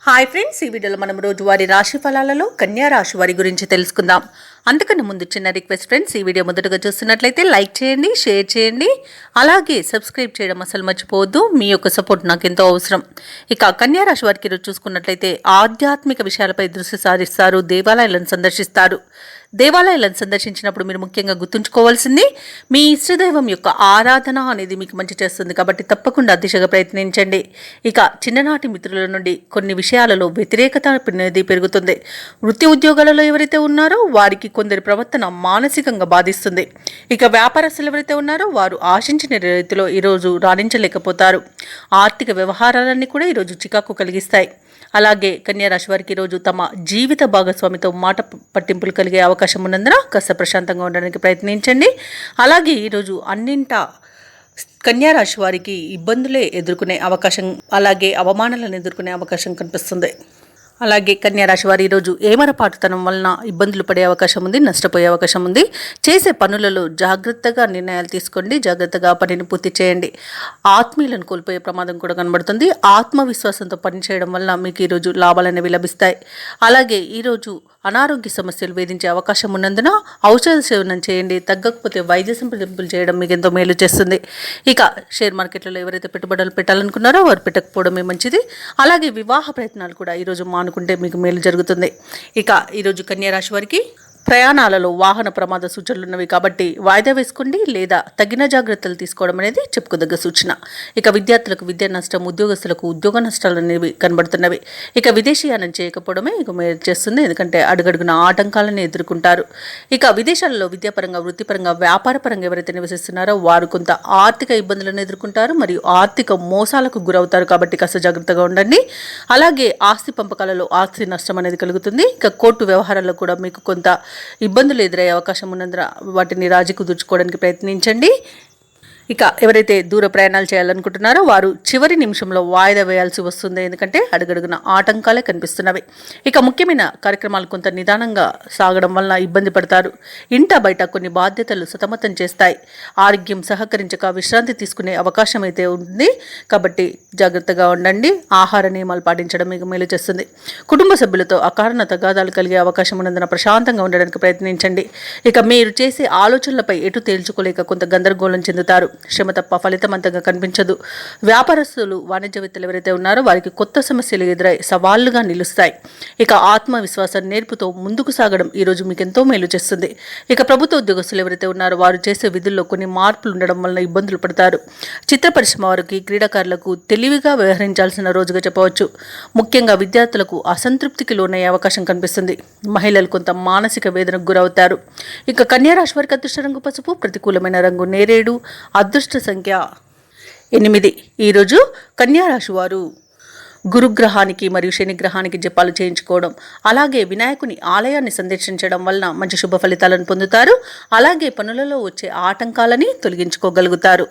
Hi friends, ఈ వీడియోలో మనం రోజువారీ రాశి ఫలాలలో కన్యా రాశి వారి గురించి తెలుసుకుందాం. అంతకన్నా ముందు చిన్న రిక్వెస్ట్ ఫ్రెండ్స్, ఈ వీడియో మొదటగా చూస్తున్నట్లయితే లైక్ చేయండి, షేర్ చేయండి, అలాగే సబ్స్క్రైబ్ చేయడం అసలు మర్చిపోవద్దు. మీ యొక్క సపోర్ట్ నాకు ఎంతో అవసరం. ఇక కన్యా రాశి వారికి ఈరోజు చూసుకున్నట్లయితే ఆధ్యాత్మిక విషయాలపై దృష్టి సారిస్తారు, దేవాలయాలను సందర్శిస్తారు. దేవాలయాలను సందర్శించినప్పుడు మీరు ముఖ్యంగా గుర్తుంచుకోవాల్సింది మీ ఇష్టదైవం యొక్క ఆరాధన అనేది మీకు మంచి చేస్తుంది, కాబట్టి తప్పకుండా దిశగా ప్రయత్నించండి. ఇక చిన్ననాటి మిత్రుల నుండి కొన్ని విషయాలలో వ్యతిరేకత అనేది పెరుగుతుంది. వృత్తి ఉద్యోగాలలో ఎవరైతే ఉన్నారో వారికి కొందరి ప్రవర్తన మానసికంగా బాధిస్తుంది. ఇక వ్యాపారస్తులు ఎవరైతే ఉన్నారో వారు ఆశించిన రీతిలో ఈరోజు రాణించలేకపోతారు. ఆర్థిక వ్యవహారాలన్నీ కూడా ఈరోజు చికాకు కలిగిస్తాయి. అలాగే కన్యా రాశి వారికి ఈరోజు తమ జీవిత భాగస్వామితో మాట పట్టింపులు కలిగే అవకాశం ఉన్నందున కాస్త ప్రశాంతంగా ఉండడానికి ప్రయత్నించండి. అలాగే ఈరోజు అన్నింటా కన్యా రాశి వారికి ఇబ్బందులే ఎదుర్కొనే అవకాశం, అలాగే అవమానాలను ఎదుర్కొనే అవకాశం కనిపిస్తుంది. అలాగే కన్యా రాశి వారు ఈరోజు ఏమరపాటుతనం వలన ఇబ్బందులు పడే అవకాశం ఉంది, నష్టపోయే అవకాశం ఉంది. చేసే పనులలో జాగ్రత్తగా నిర్ణయాలు తీసుకోండి, జాగ్రత్తగా పనిని పూర్తి చేయండి. ఆత్మీయులను కోల్పోయే ప్రమాదం కూడా కనబడుతుంది. ఆత్మవిశ్వాసంతో పనిచేయడం వల్ల మీకు ఈరోజు లాభాలు అనేవి లభిస్తాయి. అలాగే ఈరోజు అనారోగ్య సమస్యలు వేధించే అవకాశం ఉన్నందున ఔషధ సేవనం చేయండి. తగ్గకపోతే వైద్య సంప్రదింపులు చేయడం మీకు ఎంతో మేలు చేస్తుంది. ఇక షేర్ మార్కెట్లలో ఎవరైతే పెట్టుబడులు పెట్టాలనుకున్నారో వారు పెట్టకపోవడమే మంచిది. అలాగే వివాహ ప్రయత్నాలు కూడా ఈరోజు మానుకుంటే మీకు మేలు జరుగుతుంది. ఇక ఈరోజు కన్యా రాశి వారికి ప్రయాణాలలో వాహన ప్రమాద సూచనలు ఉన్నవి, కాబట్టి వాయిదా వేసుకోండి లేదా తగిన జాగ్రత్తలు తీసుకోవడం అనేది చెప్పుకోదగ్గ సూచన. ఇక విద్యార్థులకు విద్యా నష్టం, ఉద్యోగస్తులకు ఉద్యోగ నష్టాలు అనేవి కనబడుతున్నవి. ఇక విదేశీయానం చేయకపోవడమే ఇక మేలు చేస్తుంది, ఎందుకంటే అడుగడుగున ఆటంకాలను ఎదుర్కొంటారు. ఇక విదేశాలలో విద్యాపరంగా, వృత్తిపరంగా, వ్యాపారపరంగా ఎవరైతే నివసిస్తున్నారో వారు కొంత ఆర్థిక ఇబ్బందులను ఎదుర్కొంటారు మరియు ఆర్థిక మోసాలకు గురవుతారు, కాబట్టి కాస్త జాగ్రత్తగా ఉండండి. అలాగే ఆస్తి పంపకాలలో ఆస్తి నష్టం అనేది కలుగుతుంది. ఇక కోర్టు వ్యవహారాల్లో కూడా మీకు కొంత ఇబ్బందులు ఎదురయ్యే అవకాశం ఉన్నందున వాటిని రాజీ కుదుర్చుకోవడానికి ప్రయత్నించండి. ఇక ఎవరైతే దూర ప్రయాణాలు చేయాలనుకుంటున్నారో వారు చివరి నిమిషంలో వాయిదా వేయాల్సి వస్తుంది, ఎందుకంటే అడుగడుగున ఆటంకాలే కనిపిస్తున్నవి. ఇక ముఖ్యమైన కార్యక్రమాలు కొంత నిదానంగా సాగడం వలన ఇబ్బంది పడతారు. ఇంట బయట కొన్ని బాధ్యతలు సతమతం చేస్తాయి. ఆరోగ్యం సహకరించక విశ్రాంతి తీసుకునే అవకాశం అయితే ఉంది, కాబట్టి జాగ్రత్తగా ఉండండి. ఆహార నియమాలు పాటించడం మీకు మేలు చేస్తుంది. కుటుంబ సభ్యులతో అకారణ తగాదాలు కలిగే అవకాశం ఉన్నందున ప్రశాంతంగా ఉండడానికి ప్రయత్నించండి. ఇక మీరు చేసే ఆలోచనలపై ఎటు తేల్చుకోలేక కొంత గందరగోళం చెందుతారు. శ్రమ తప్ప ఫలితం అంతగా కనిపించదు. వ్యాపారస్తులు, వాణిజ్యవేత్తలు ఎవరైతే ఉన్నారో వారికి కొత్త సమస్యలు ఎదురై సవాళ్లుగా నిలుస్తాయి. ఇక ఆత్మవిశ్వాసం నేర్పుతో ముందుకు సాగడం ఈరోజు మీకు ఎంతో మేలు చేస్తుంది. ఇక ప్రభుత్వ ఉద్యోగస్తులు ఎవరైతే ఉన్నారో వారు చేసే విధుల్లో కొన్ని మార్పులు ఉండడం వలన ఇబ్బందులు పడతారు. చిత్ర పరిశ్రమ వారికి, క్రీడాకారులకు తెలివిగా వ్యవహరించాల్సిన రోజుగా చెప్పవచ్చు. ముఖ్యంగా విద్యార్థులకు అసంతృప్తికి లోనయ్యే అవకాశం కనిపిస్తుంది. మహిళలు కొంత మానసిక వేదనకు గురవుతారు. ఇక కన్యా రాశి వారికి అదృష్ట రంగు పసుపు, ప్రతికూలమైన రంగు నేరేడు, అదృష్ట సంఖ్య 8. ఈరోజు కన్యా రాశి వారు గురుగ్రహానికి మరియు శనిగ్రహానికి జపాలు చేయించుకోవడం, అలాగే వినాయకుని ఆలయాన్ని సందర్శించడం వలన మంచి శుభ ఫలితాలను పొందుతారు. అలాగే పనులలో వచ్చే ఆటంకాలని తొలగించుకోగలుగుతారు.